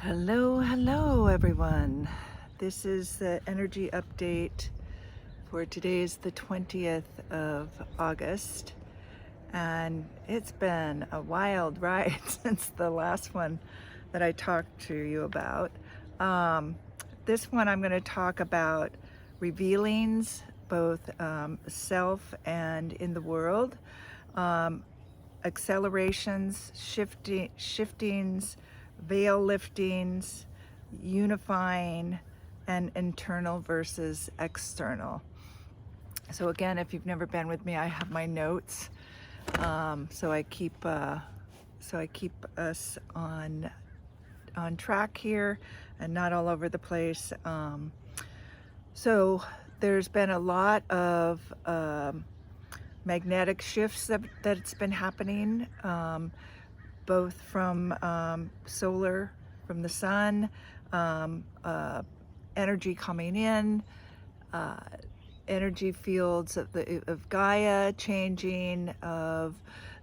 Hello everyone. This is the energy update for today's the 20th of August, and it's been a wild ride since the last one that I talked to you about. This one I'm going to talk about revealings, both self and in the world, accelerations, shiftings, veil liftings, unifying, and internal versus external. So again, if you've never been with me, I have my notes. So I keep us on track here and not all over the place. So there's been a lot of magnetic shifts that's been happening, both from solar, from the sun, energy coming in, energy fields of Gaia changing, of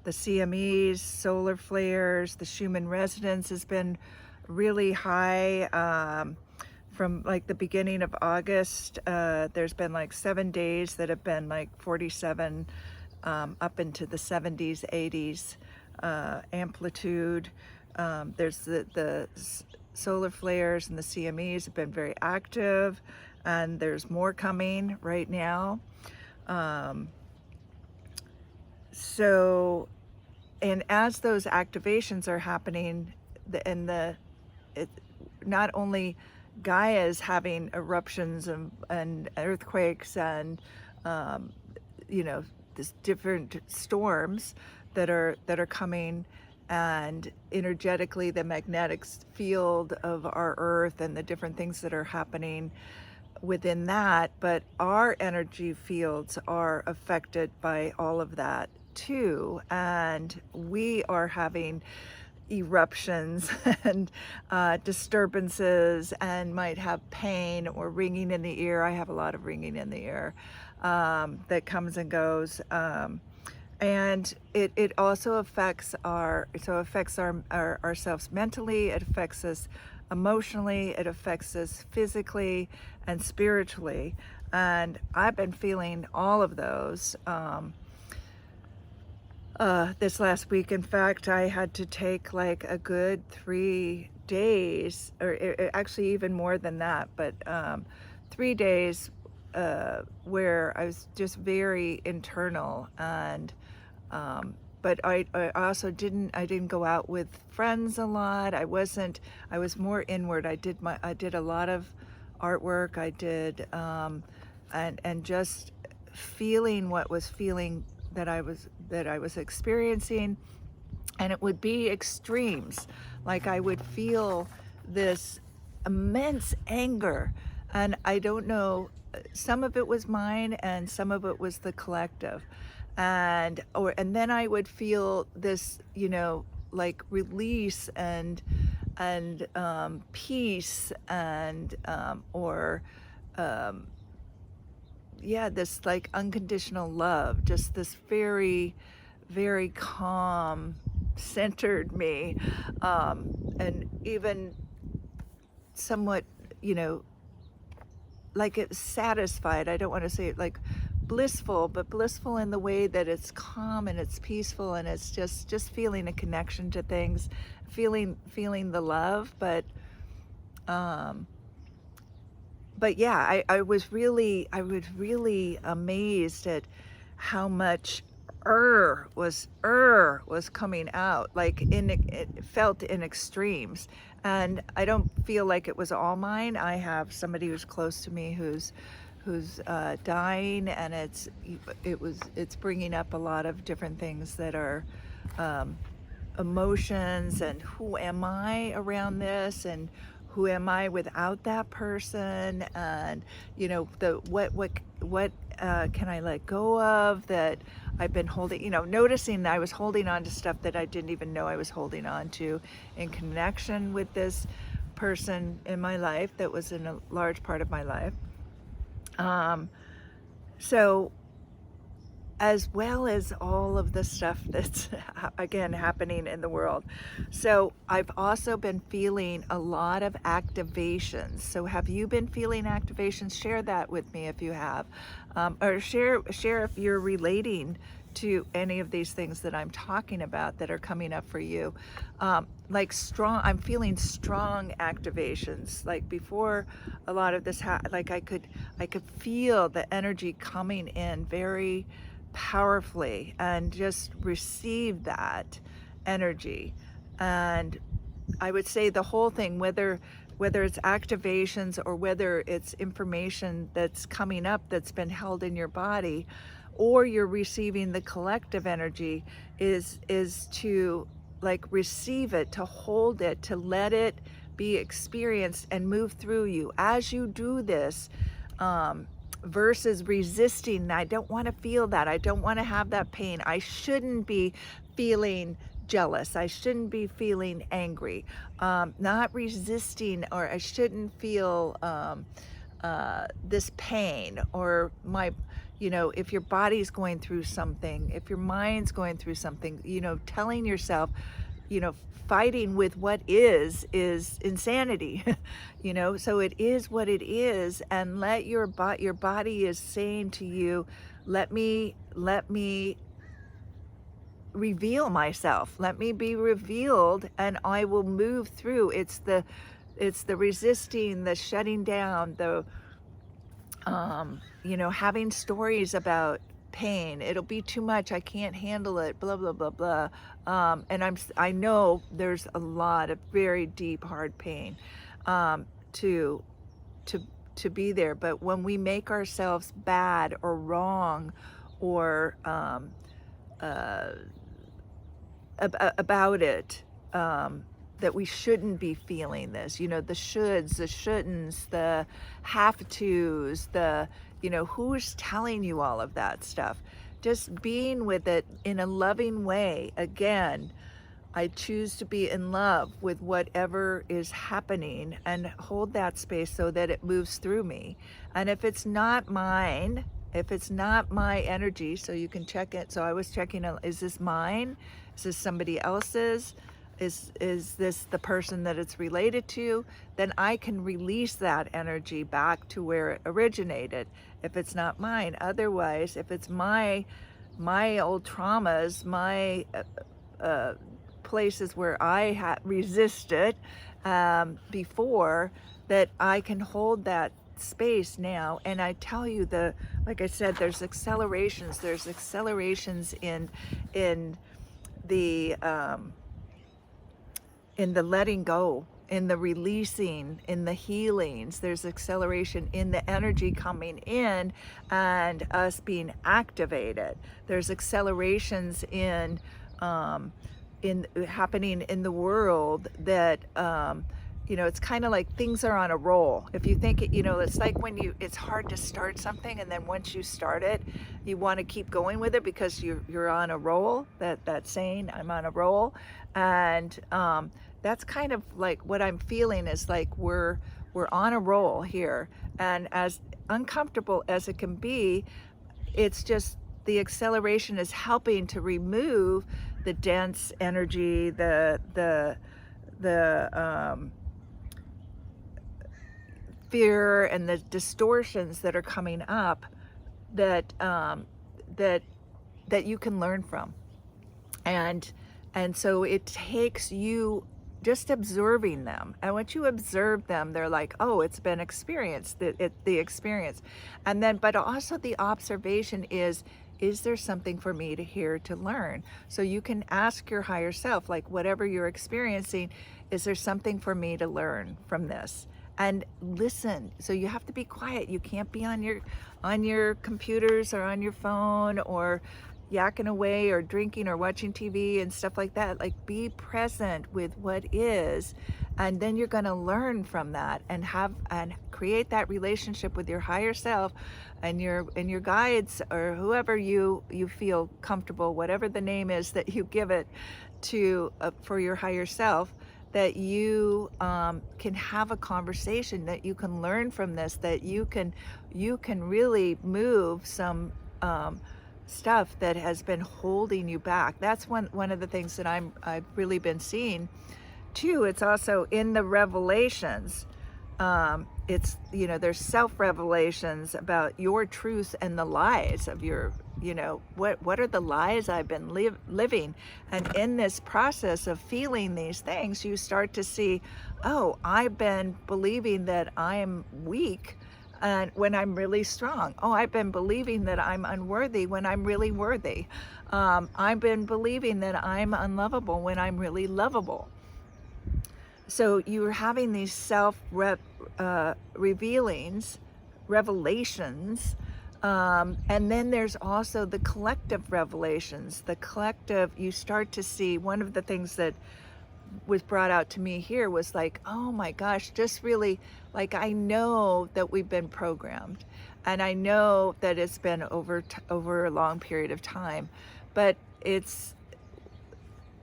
the CMEs, solar flares. The Schumann resonance has been really high. From like the beginning of August, there's been like 7 days that have been like 47 up into the 70s, 80s amplitude. There's the solar flares and the CMEs have been very active, and there's more coming right now. And as those activations are happening, not only Gaia is having eruptions and earthquakes and this different storms that are coming, and energetically the magnetic field of our earth and the different things that are happening within that, but our energy fields are affected by all of that too, and we are having eruptions and disturbances, and might have pain or ringing in the ear. I have a lot of ringing in the ear that comes and goes, and it also affects ourselves mentally. It affects us emotionally. It affects us physically and spiritually, and I've been feeling all of those this last week. In fact, I had to take like a good 3 days, or actually even more than that, but 3 days where I was just very internal, and but I also didn't go out with friends a lot. I was more inward. I did a lot of artwork. I did and just feeling what was feeling that I was experiencing, and it would be extremes. Like I would feel this immense anger, and I don't know, some of it was mine and some of it was the collective, and then I would feel this, like release and peace, and this like unconditional love, just this very, very calm, centered me, and even somewhat, like it's satisfied. I don't want to say it like blissful, but blissful in the way that it's calm and it's peaceful, and it's just feeling a connection to things, feeling the love, but yeah, I was really amazed at how much was coming out, like it felt in extremes, and I don't feel like it was all mine. I have somebody who's close to me who's dying, and it's bringing up a lot of different things that are emotions, and who am I around this, and who am I without that person, and what can I let go of that I've been holding, noticing that I was holding on to stuff that I didn't even know I was holding on to in connection with this person in my life that was in a large part of my life. So as well as all of the stuff that's again happening in the world. So I've also been feeling a lot of activations. So have you been feeling activations? Share that with me if you have, or share if you're relating to any of these things that I'm talking about that are coming up for you. Like I'm feeling strong activations. Like before a lot of this like I could feel the energy coming in very powerfully and just receive that energy. And I would say the whole thing, whether it's activations or whether it's information that's coming up that's been held in your body, or you're receiving the collective energy, is to like receive it, to hold it, to let it be experienced and move through you as you do this, versus resisting. I don't want to feel that. I don't want to have that pain. I shouldn't be feeling jealous. I shouldn't be feeling angry. Not resisting, or I shouldn't feel this pain, or my, if your body's going through something, if your mind's going through something, telling yourself, fighting with what is insanity. So it is what it is, and let your body is saying to you, let me reveal myself, let me be revealed, and I will move through. It's the resisting, the shutting down, the having stories about pain. It'll be too much. I can't handle it. Blah blah blah blah. And I know there's a lot of very deep, hard pain to be there. But when we make ourselves bad or wrong, or about it, that we shouldn't be feeling this, the shoulds, the shouldn'ts, the have tos, the, who's telling you all of that stuff? Just being with it in a loving way. Again, I choose to be in love with whatever is happening and hold that space so that it moves through me. And if it's not mine, if it's not my energy, so you can check it. So I was checking, is this mine? Is this somebody else's? Is this the person that it's related to? Then I can release that energy back to where it originated, if it's not mine. Otherwise, if it's my old traumas, my places where I resisted before, that I can hold that space now. And I tell you, like I said, there's accelerations in the letting go, in the releasing, in the healings. There's acceleration in the energy coming in and us being activated. There's accelerations in happening in the world that it's kind of like things are on a roll. If you think it, it's like when it's hard to start something, and then once you start it, you want to keep going with it because you're on a roll. That saying, I'm on a roll. And that's kind of like what I'm feeling, is like we're on a roll here. And as uncomfortable as it can be, it's just the acceleration is helping to remove the dense energy, the fear and the distortions that are coming up, that you can learn from. And so it takes you just observing them. And once you observe them, they're like, oh, it's been experienced, the experience. And then, but also the observation is there something for me to hear, to learn? So you can ask your higher self, like, whatever you're experiencing, is there something for me to learn from this? And listen. So you have to be quiet. You can't be on your computers or on your phone or yakking away or drinking or watching TV and stuff like that. Like, be present with what is, and then you're going to learn from that and create that relationship with your higher self and your guides, or whoever you feel comfortable, whatever the name is that you give it to, for your higher self, that you can have a conversation, that you can learn from this, that you can really move some stuff that has been holding you back. That's one of the things that I've really been seeing too. It's also in the revelations. It's, you know, there's self-revelations about your truth and the lies of your, you know, what are the lies I've been living. And in this process of feeling these things, you start to see, oh, I've been believing that I am weak and when I'm really strong. Oh, I've been believing that I'm unworthy when I'm really worthy. I've been believing that I'm unlovable when I'm really lovable. So you're having these revelations, and then there's also the collective revelations. The collective, you start to see, one of the things that was brought out to me here was like, oh my gosh, just really, like, I know that we've been programmed, and I know that it's been over a long period of time, but it's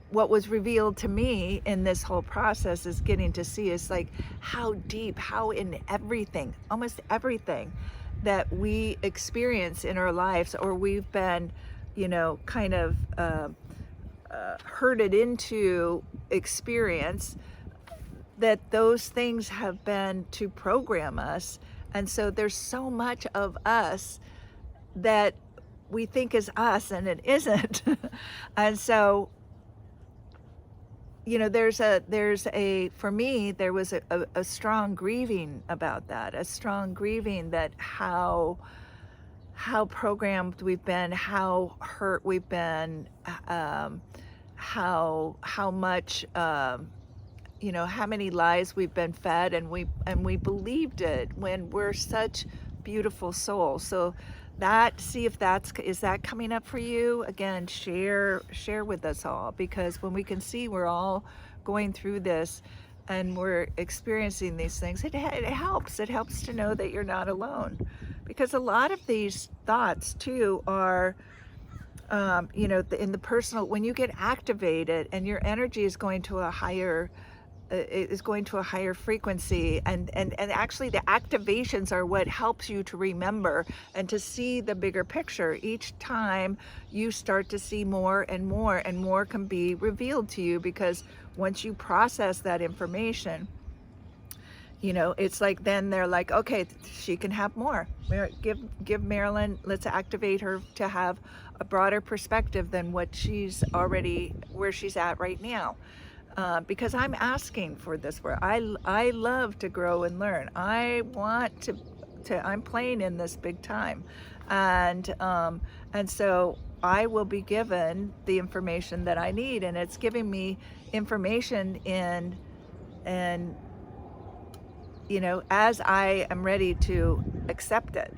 what was revealed to me in this whole process is getting to see is like how deep, how in everything, almost everything that we experience in our lives, or we've been, you know, kind of herded into experience, that those things have been to program us. And so there's so much of us that we think is us and it isn't. And so, you know, for me, there was a strong grieving about that, a strong grieving that how programmed we've been, how hurt we've been, how much, you know, how many lies we've been fed, and we believed it when we're such beautiful souls. So that, see if is that coming up for you. Again, share with us all, because when we can see we're all going through this and we're experiencing these things, it helps to know that you're not alone, because a lot of these thoughts too are, you know, in the personal, when you get activated and your energy is going to a higher frequency, and actually the activations are what helps you to remember and to see the bigger picture. Each time you start to see more and more and more can be revealed to you, because once you process that information, you know, it's like, then they're like, okay, she can have more. Give Marilyn, let's activate her to have a broader perspective than what she's already, where she's at right now. Because I'm asking for this work. I love to grow and learn. I want to I'm playing in this big time, and so I will be given the information that I need, and it's giving me information and you know, as I am ready to accept it,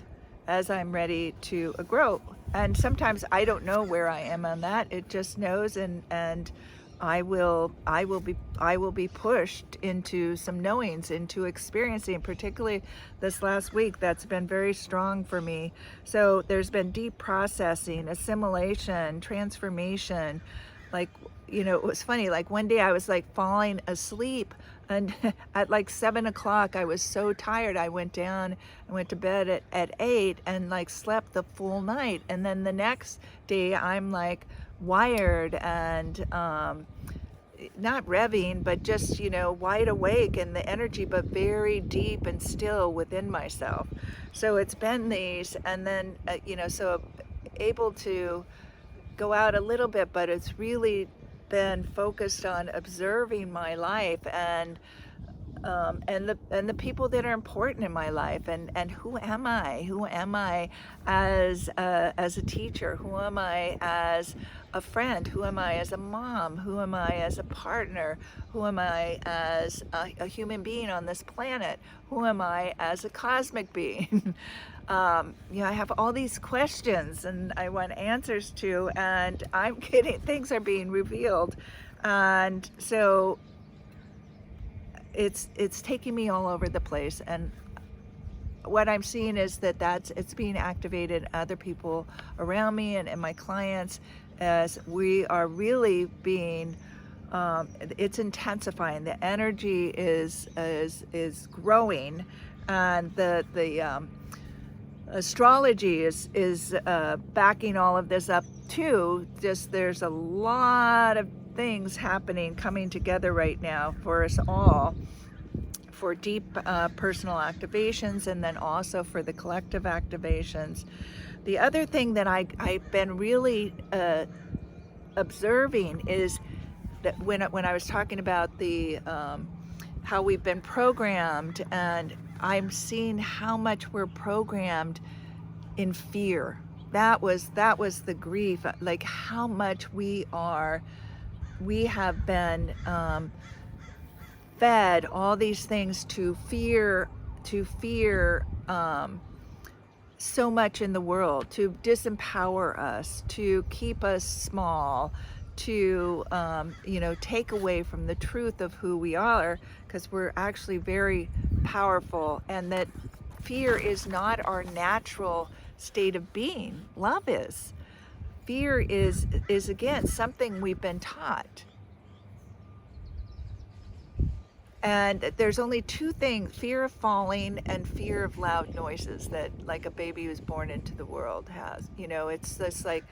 as I'm ready to grow. And sometimes I don't know where I am on that. It just knows, and I will be pushed into some knowings, into experiencing, particularly this last week. That's been very strong for me. So there's been deep processing, assimilation, transformation. Like, you know, it was funny, like one day I was like falling asleep, and at like 7 o'clock I was so tired, I went to bed at 8 and like slept the full night. And then the next day I'm like wired and not revving, but just, you know, wide awake in the energy, but very deep and still within myself. So it's been these, and then you know, so able to go out a little bit, but it's really been focused on observing my life, and the people that are important in my life, and who am I as a teacher, who am I as a friend, who am I as a mom, who am I as a partner, who am I as a human being on this planet, who am I as a cosmic being. You know, I have all these questions and I want answers to, and I'm getting, things are being revealed, and so it's taking me all over the place. And what I'm seeing is that it's being activated in other people around me and my clients, as we are really being, it's intensifying. The energy is growing, and astrology is backing all of this up too. Just there's a lot of things happening, coming together right now for us all, for deep personal activations, and then also for the collective activations. The other thing that I've been really observing is that when I was talking about the how we've been programmed, and I'm seeing how much we're programmed in fear. That was the grief, like how much we have been fed all these things to fear so much in the world, to disempower us, to keep us small, to take away from the truth of who we are, because we're actually very powerful, and that fear is not our natural state of being. Love is. Fear is again something we've been taught. And there's only two things: fear of falling and fear of loud noises, that like a baby who's born into the world has. It's this, like,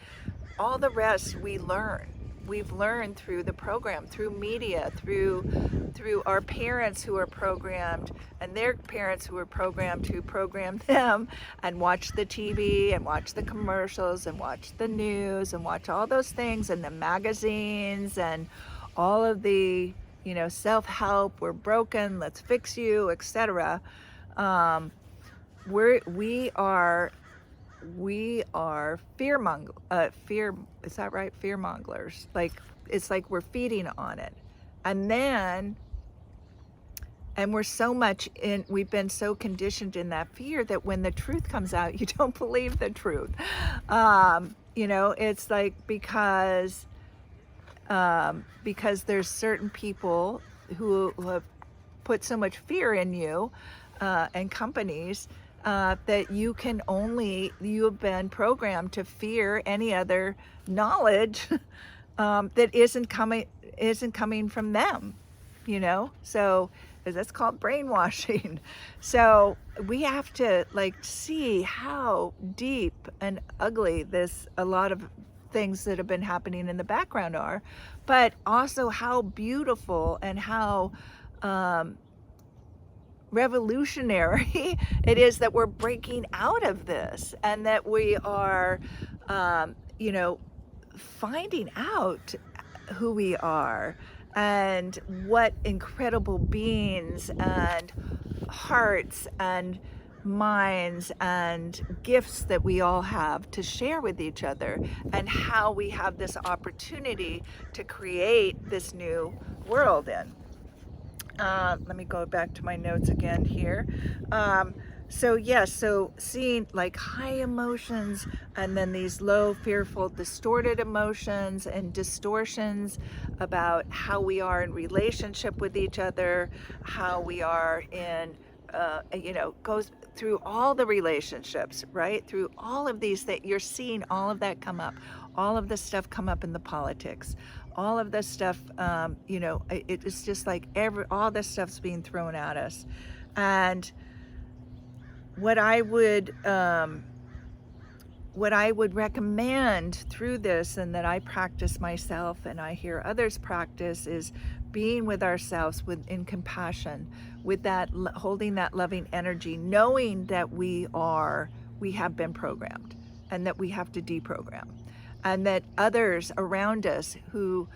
all the rest we learn. We've learned through the program, through media, through our parents who are programmed, and their parents who are programmed to program them, and watch the TV and watch the commercials and watch the news and watch all those things, and the magazines and all of the self-help, we're broken, let's fix you, etc. We are fear, is that right? Fear monglers. Like, it's like we're feeding on it, and we're so much we've been so conditioned in that fear that when the truth comes out, you don't believe the truth. It's like because there's certain people who have put so much fear in you, and companies, that you have been programmed to fear any other knowledge that isn't coming from them, so that's called brainwashing. So we have to see how deep and ugly a lot of things that have been happening in the background are, but also how beautiful and how revolutionary it is that we're breaking out of this, and that we are finding out who we are, and what incredible beings and hearts and minds and gifts that we all have to share with each other, and how we have this opportunity to create this new world in. Let me go back to my notes again here. So seeing high emotions, and then these low, fearful, distorted emotions and distortions about how we are in relationship with each other, how we are in, goes through all the relationships, right? Through all of these, that you're seeing all of that come up, all of this stuff come up in the politics, all of this stuff, it's just like all this stuff's being thrown at us. And what I would recommend through this, and that I practice myself and I hear others practice, is being with ourselves in compassion, with that, holding that loving energy, knowing that we have been programmed, and that we have to deprogram, and that others around us who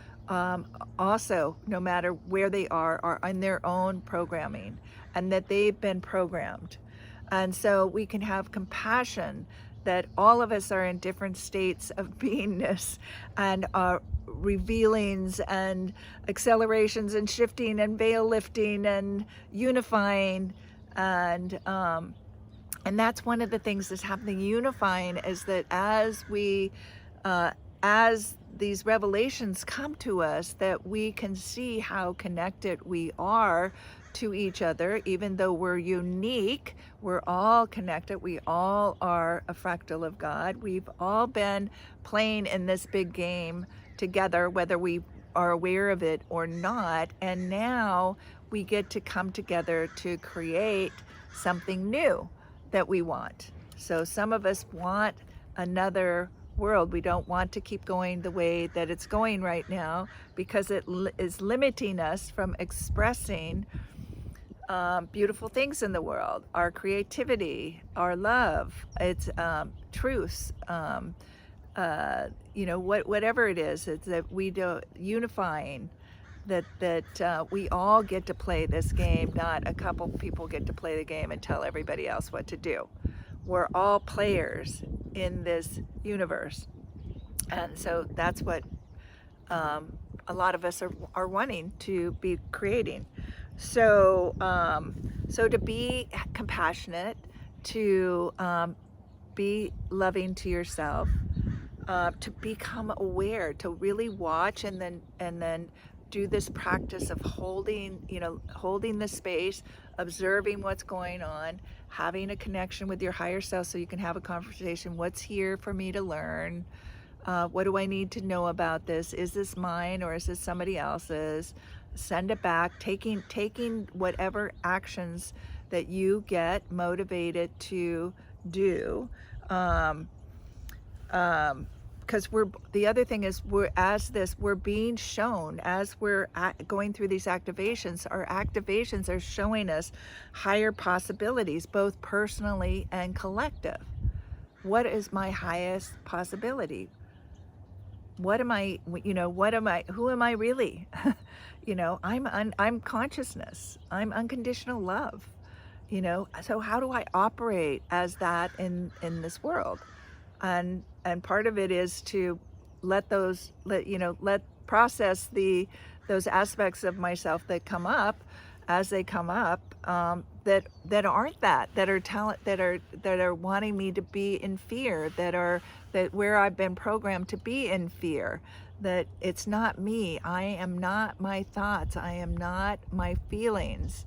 also, no matter where they are in their own programming, and that they've been programmed. And so we can have compassion that all of us are in different states of beingness, and revealings and accelerations and shifting and veil lifting and unifying, and that's one of the things that's happening. Unifying is that as these revelations come to us, that we can see how connected we are to each other. Even though we're unique, we're all connected. We all are a fractal of God. We've all been playing in this big game together, whether we are aware of it or not. And now we get to come together to create something new that we want. So some of us want another world. We don't want to keep going the way that it's going right now because it is limiting us from expressing beautiful things in the world, our creativity, our love, it's truths, you know, whatever it is, it's that we do unifying, that we all get to play this game, not a couple people get to play the game and tell everybody else what to do. We're all players in this universe. And so that's what a lot of us are wanting to be creating. So, so to be compassionate, to be loving to yourself, to become aware, to really watch, and then do this practice of holding, you know, holding the space, observing what's going on, having a connection with your higher self so you can have a conversation. What's here for me to learn? What do I need to know about this? Is this mine or is this somebody else's? Send it back, taking whatever actions that you get motivated to do. Because the other thing is, we're being shown as we're going through these activations. Our activations are showing us higher possibilities, both personally and collective. What is my highest possibility? What am I, you know, who am I really? You know, I'm consciousness. I'm unconditional love. You know, so how do I operate as that in this world? And part of it is to let process those aspects of myself that come up as they come up, that aren't that are wanting me to be in fear, that where I've been programmed to be in fear, that it's not me. I am not my thoughts. I am not my feelings.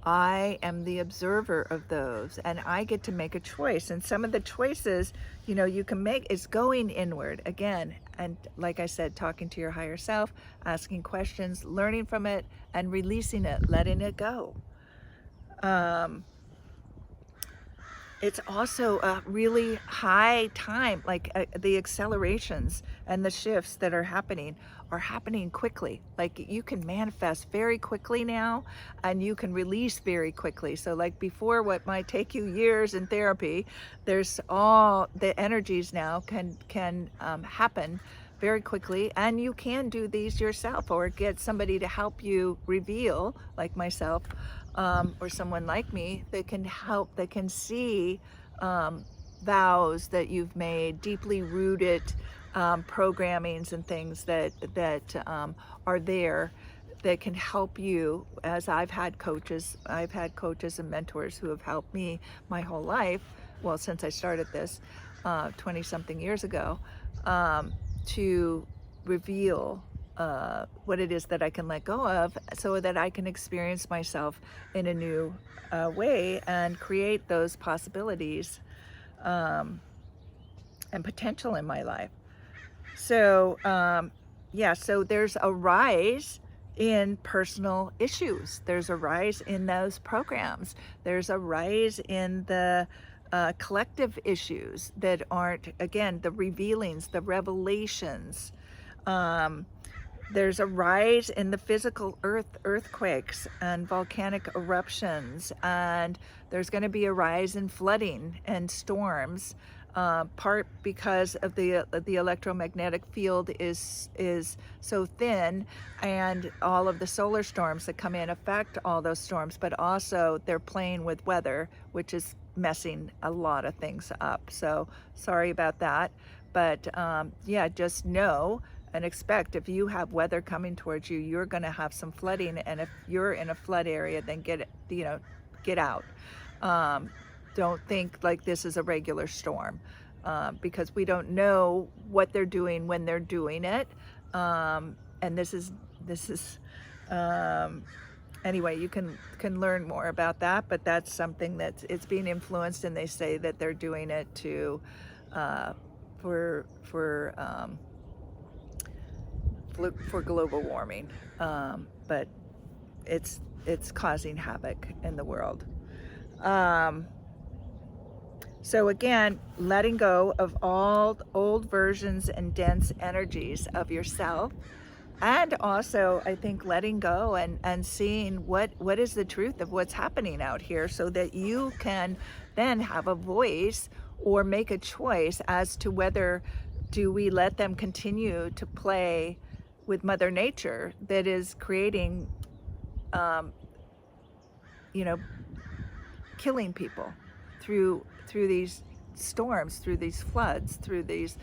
I am the observer of those, and I get to make a choice. And some of the choices, you know, you can make is going inward again. And like I said, talking to your higher self, asking questions, learning from it, and releasing it, letting it go. It's also a really high time, like the accelerations and the shifts that are happening quickly. Like you can manifest very quickly now, and you can release very quickly. So like before, what might take you years in therapy, there's all the energies now can happen very quickly, and you can do these yourself or get somebody to help you reveal, like myself, or someone like me that can help, that can see vows that you've made, deeply rooted programmings and things that are there that can help you. As I've had coaches and mentors who have helped me my whole life, well, since I started this 20 something years ago, to reveal what it is that I can let go of so that I can experience myself in a new way and create those possibilities and potential in my life. So yeah, so there's a rise in personal issues. There's a rise in those programs. There's a rise in the collective issues that aren't, again, the revealings, the revelations. There's a rise in the physical earthquakes and volcanic eruptions, and there's going to be a rise in flooding and storms, part because of the electromagnetic field is so thin, and all of the solar storms that come in affect all those storms, but also they're playing with weather, which is messing a lot of things up. So sorry about that, but yeah, just know and expect, if you have weather coming towards you, you're going to have some flooding, and if you're in a flood area, then get out. Don't think like this is a regular storm, because we don't know what they're doing when they're doing it, and this is anyway, you can learn more about that, but that's something that it's being influenced, and they say that they're doing it to for global warming, but it's causing havoc in the world. Um, so again, letting go of all old versions and dense energies of yourself, and also I think letting go and seeing what is the truth of what's happening out here, so that you can then have a voice or make a choice as to whether do we let them continue to play with Mother Nature that is creating, um, you know, killing people through these storms, through these floods, through these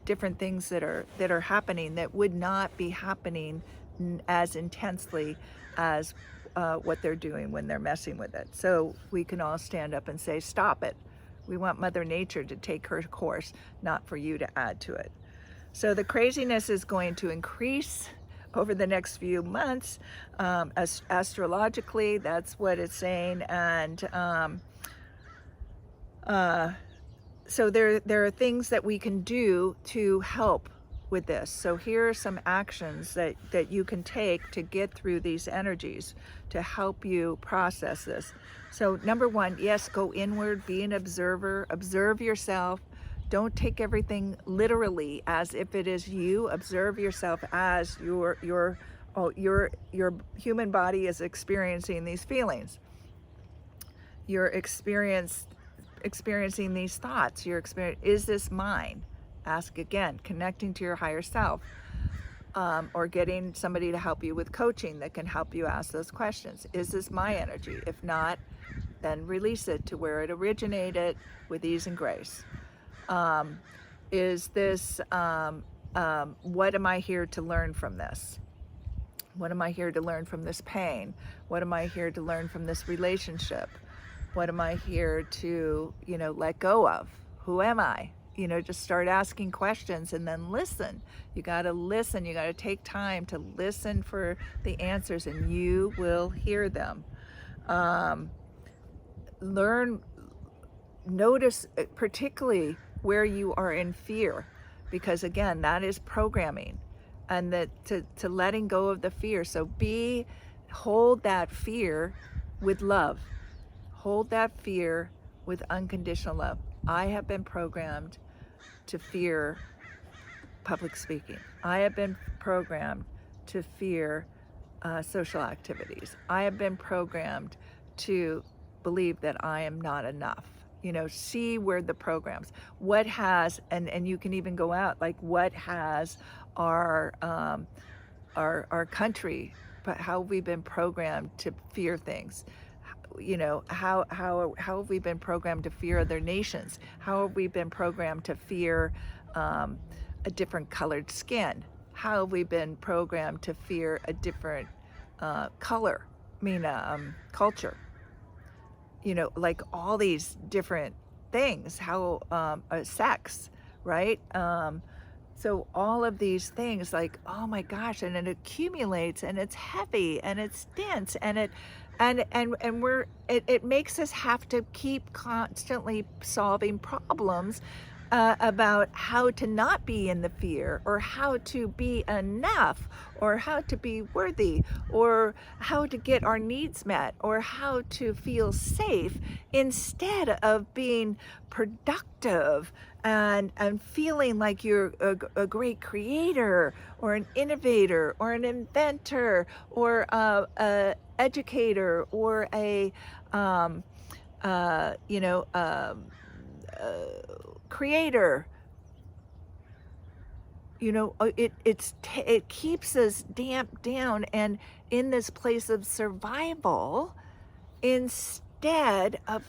different things that are happening that would not be happening as intensely as what they're doing when they're messing with it. So we can all stand up and say, stop it. We want Mother Nature to take her course, not for you to add to it. So the craziness is going to increase over the next few months. Astrologically, that's what it's saying. And so there are things that we can do to help with this. So here are some actions that you can take to get through these energies to help you process this. So number one, yes, go inward, be an observer, observe yourself. Don't take everything literally as if it is you. Observe yourself as your human body is experiencing these feelings. You're experiencing these thoughts. Is this mine? Ask again, connecting to your higher self, or getting somebody to help you with coaching that can help you ask those questions. Is this my energy? If not, then release it to where it originated with ease and grace. Is this, what am I here to learn from this? What am I here to learn from this pain? What am I here to learn from this relationship? What am I here to, let go of? Who am I? Just start asking questions and then listen. You got to listen. You got to take time to listen for the answers, and you will hear them. Notice particularly where you are in fear, because again, that is programming, and that to letting go of the fear. So hold that fear with love. Hold that fear with unconditional love. I have been programmed to fear public speaking. I have been programmed to fear social activities. I have been programmed to believe that I am not enough. See where the programs, what has, and you can even go out, like what has our country, but how have we been programmed to fear things? How have we been programmed to fear other nations? How have we been programmed to fear a different colored skin? How have we been programmed to fear a different culture? Like all these different things, sex, right? So all of these things, like, oh my gosh, and it accumulates, and it's heavy, and it's dense, and it makes us have to keep constantly solving problems about how to not be in the fear, or how to be enough, or how to be worthy, or how to get our needs met, or how to feel safe, instead of being productive and feeling like you're a great creator, or an innovator, or an inventor, or a educator, or a creator. It keeps us damped down and in this place of survival instead of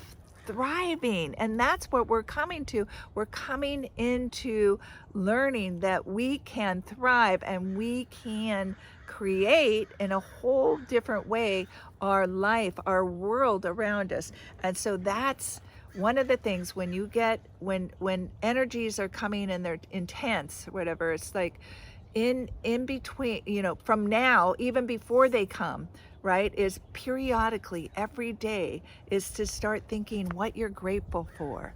thriving. And that's what we're coming to. We're coming into learning that we can thrive, and we can create in a whole different way our life, our world around us. And so that's one of the things, when energies are coming and they're intense, whatever, it's like in between, from now, even before they come, right, is periodically, every day, is to start thinking what you're grateful for,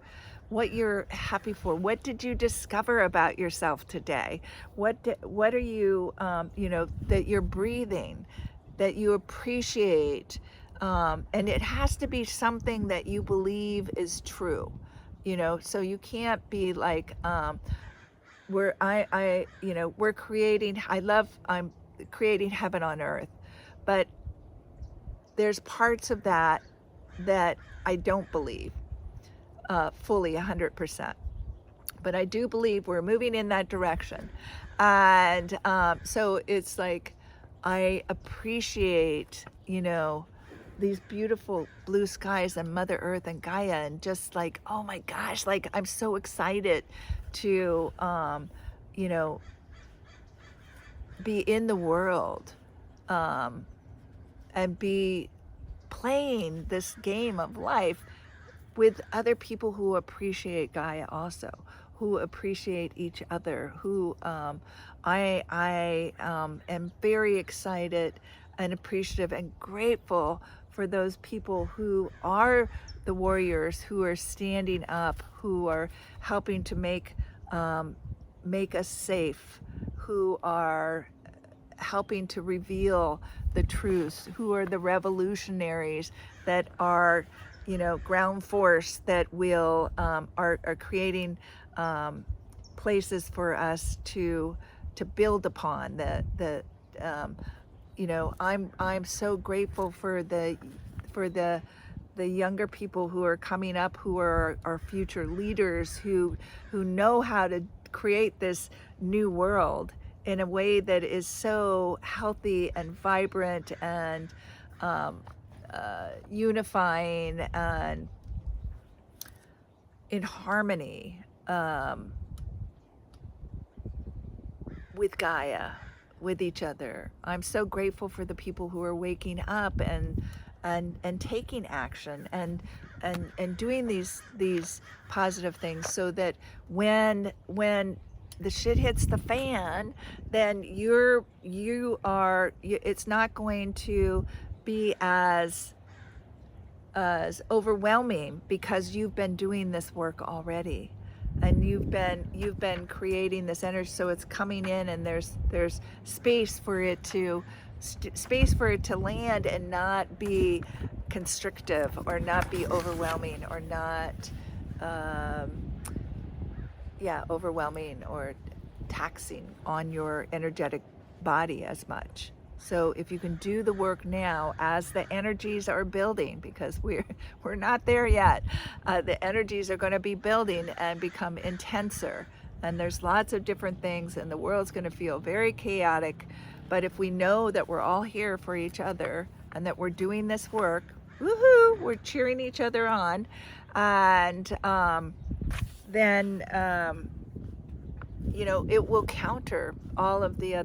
what you're happy for. What did you discover about yourself today? What are you, that you're breathing, that you appreciate, And it has to be something that you believe is true, you know, so you can't be like, we're creating, I'm creating heaven on earth, but there's parts of that that I don't believe fully 100%. But I do believe we're moving in that direction. And so it's like, I appreciate, you know, these beautiful blue skies and Mother Earth and Gaia, and just like, oh my gosh, like I'm so excited to, you know, be in the world, um, and be playing this game of life with other people who appreciate Gaia also, who appreciate each other, who I am very excited and appreciative and grateful for those people who are the warriors, who are standing up, who are helping to make us safe, who are helping to reveal the truths, who are the revolutionaries that are, you know, ground force that will are creating places for us to build upon. You know, I'm so grateful for the younger people who are coming up, who are our future leaders, who know how to create this new world in a way that is so healthy and vibrant and unifying and in harmony with Gaia, with each other. I'm so grateful for the people who are waking up and taking action and doing these positive things, so that when the shit hits the fan, then it's not going to be as overwhelming, because you've been doing this work already, and you've been creating this energy, so it's coming in, and there's space for it to land and not be constrictive, or not be overwhelming, or not overwhelming or taxing on your energetic body as much. So if you can do the work now as the energies are building, because we're not there yet, the energies are going to be building and become intenser, and there's lots of different things, and the world's going to feel very chaotic. But if we know that we're all here for each other, and that we're doing this work, woohoo, we're cheering each other on, and then you know, it will counter all of the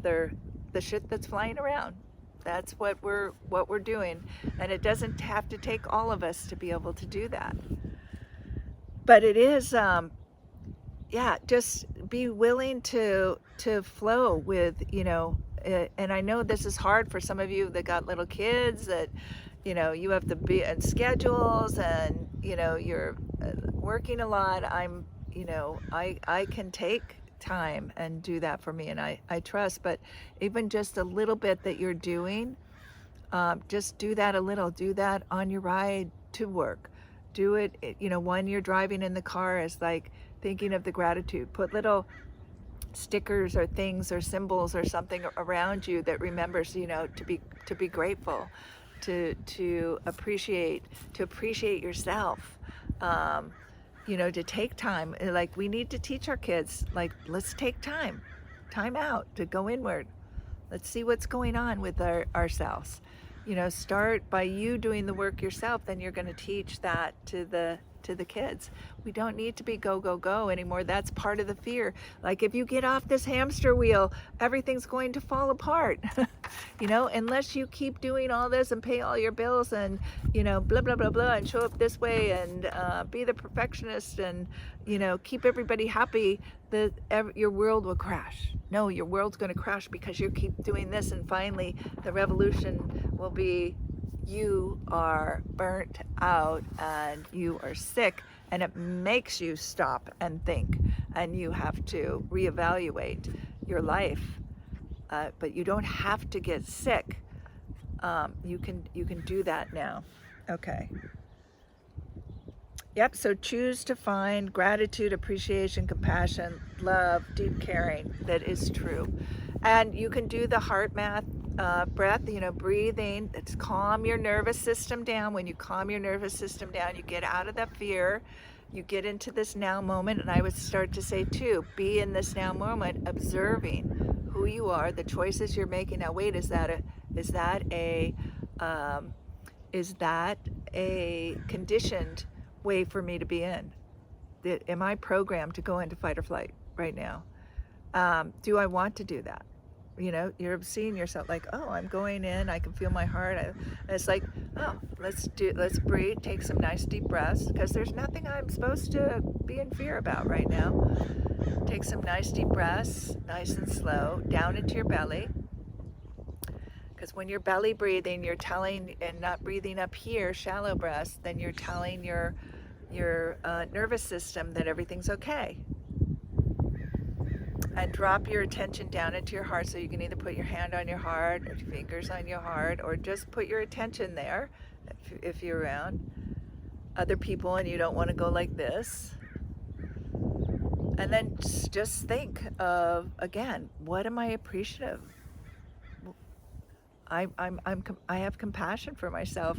shit that's flying around. That's what we're doing, and it doesn't have to take all of us to be able to do that. But it is, just be willing to flow with, you know. And I know this is hard for some of you that got little kids, that, you know, you have to be in schedules, and, you know, you're working a lot. You know, I can take time and do that for me, and I trust. But even just a little bit that you're doing, just do that a little. Do that on your ride to work. Do it, you know, when you're driving in the car, as like thinking of the gratitude. Put little stickers or things or symbols or something around you that remembers, you know, to be grateful, to appreciate yourself. You know, to take time. Like, we need to teach our kids, like, let's take time out to go inward. Let's see what's going on with ourselves. You know, start by you doing the work yourself, then you're going to teach that to the kids. We don't need to be go anymore. That's part of the fear. Like, if you get off this hamster wheel, everything's going to fall apart. You know, unless you keep doing all this and pay all your bills and, you know, blah blah blah blah, and show up this way and be the perfectionist and, you know, keep everybody happy, your world will crash. No, your world's going to crash because you keep doing this, and finally the revolution will be, you are burnt out and you are sick, and it makes you stop and think, and you have to reevaluate your life. But you don't have to get sick You can do that now. Okay. Yep, so choose to find gratitude, appreciation, compassion, love, deep caring that is true. And you can do the heart math breath, breathing. It's calm your nervous system down. When you calm your nervous system down, you get out of that fear. You get into this now moment. And I would start to say, too, be in this now moment, observing who you are, the choices you're making. Now, wait, is that a conditioned way for me to be in? Am I programmed to go into fight or flight right now? Do I want to do that? You're seeing yourself like, oh, I'm going in, I can feel my heart. And it's like, oh, let's breathe, take some nice deep breaths, because there's nothing I'm supposed to be in fear about right now. Take some nice deep breaths, nice and slow, down into your belly. Because when you're belly breathing, you're telling, and not breathing up here, shallow breaths, then you're telling your nervous system that everything's okay. And drop your attention down into your heart. So you can either put your hand on your heart or your fingers on your heart, or just put your attention there if you're around other people and you don't want to go like this. And then just think of, again, what am I appreciative? I have compassion for myself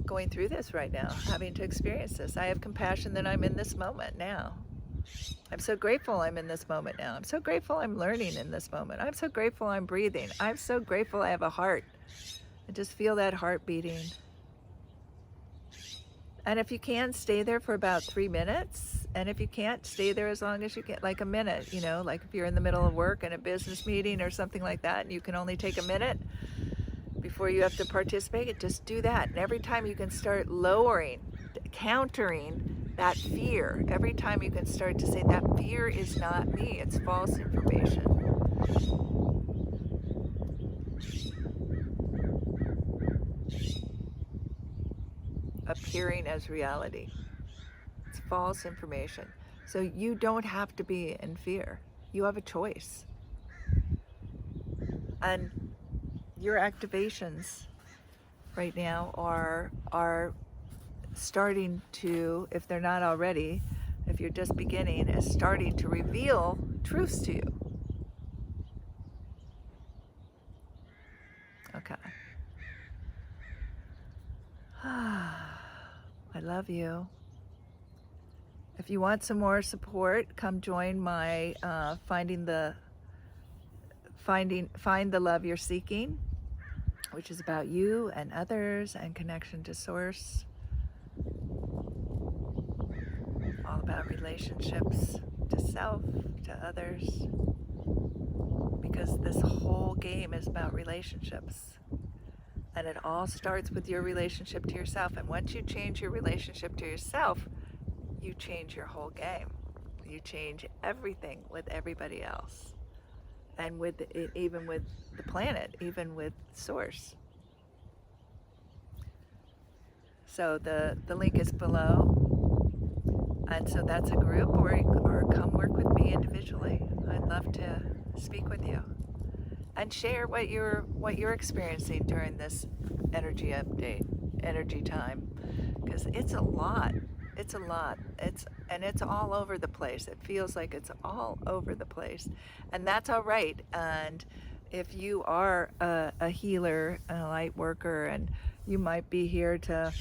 going through this right now, having to experience this. I have compassion that I'm in this moment now. I'm so grateful I'm in this moment now. I'm so grateful I'm learning in this moment. I'm so grateful I'm breathing. I'm so grateful I have a heart. And just feel that heart beating. And if you can, stay there for about 3 minutes. And if you can't, stay there as long as you can, like a minute, like if you're in the middle of work in a business meeting or something like that, and you can only take a minute before you have to participate, just do that. And every time you can start lowering, countering that fear, every time you can start to say, that fear is not me, it's false information. Appearing as reality. It's false information. So you don't have to be in fear. You have a choice. And your activations right now are starting to, if they're not already, if you're just beginning, is starting to reveal truths to you. Okay. I love you. If you want some more support, come join my Find the Love You're Seeking, which is about you and others and connection to source. All about relationships to self, to others. Because this whole game is about relationships. And it all starts with your relationship to yourself. And once you change your relationship to yourself, you change your whole game. You change everything with everybody else. And even with the planet, even with source. So the link is below. And so that's a group, or come work with me individually. I'd love to speak with you and share what you're experiencing during this energy update, energy time, because it's a lot. It's all over the place. It feels like it's all over the place, and that's all right. And if you are a healer and a light worker, and you might be here to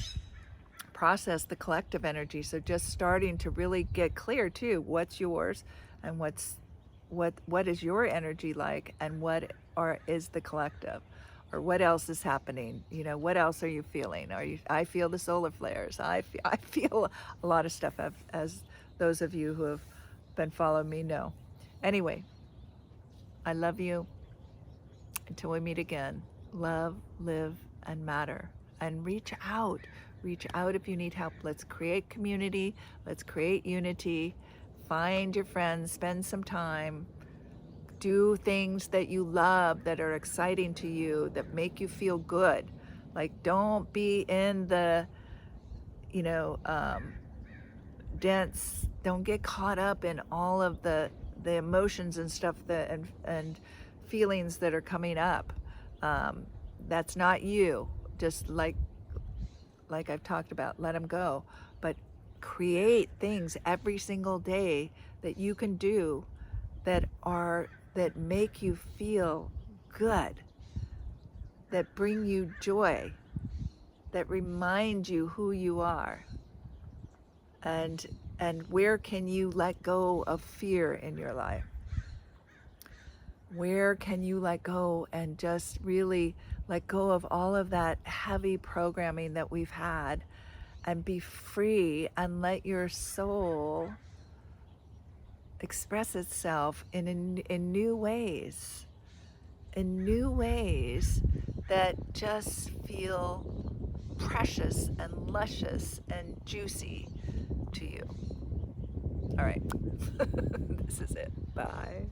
process the collective energy, so just starting to really get clear too, what's yours and what is your energy like, and is the collective, or what else is happening, what else are you feeling? I feel the solar flares. I feel a lot of stuff, as those of you who have been following me know. Anyway, I love you. Until we meet again, love, live, and matter. And reach out if you need help. Let's create community. Let's create unity. Find your friends, spend some time, do things that you love, that are exciting to you, that make you feel good. Like, don't be in the, dense, don't get caught up in all of the emotions and stuff and feelings that are coming up. That's not you. Just like I've talked about, let them go. But create things every single day that you can do that make you feel good, that bring you joy, that remind you who you are. And where can you let go of fear in your life? Where can you let go and just really let go of all of that heavy programming that we've had and be free and let your soul express itself in new ways, that just feel precious and luscious and juicy to you. All right, this is it. Bye.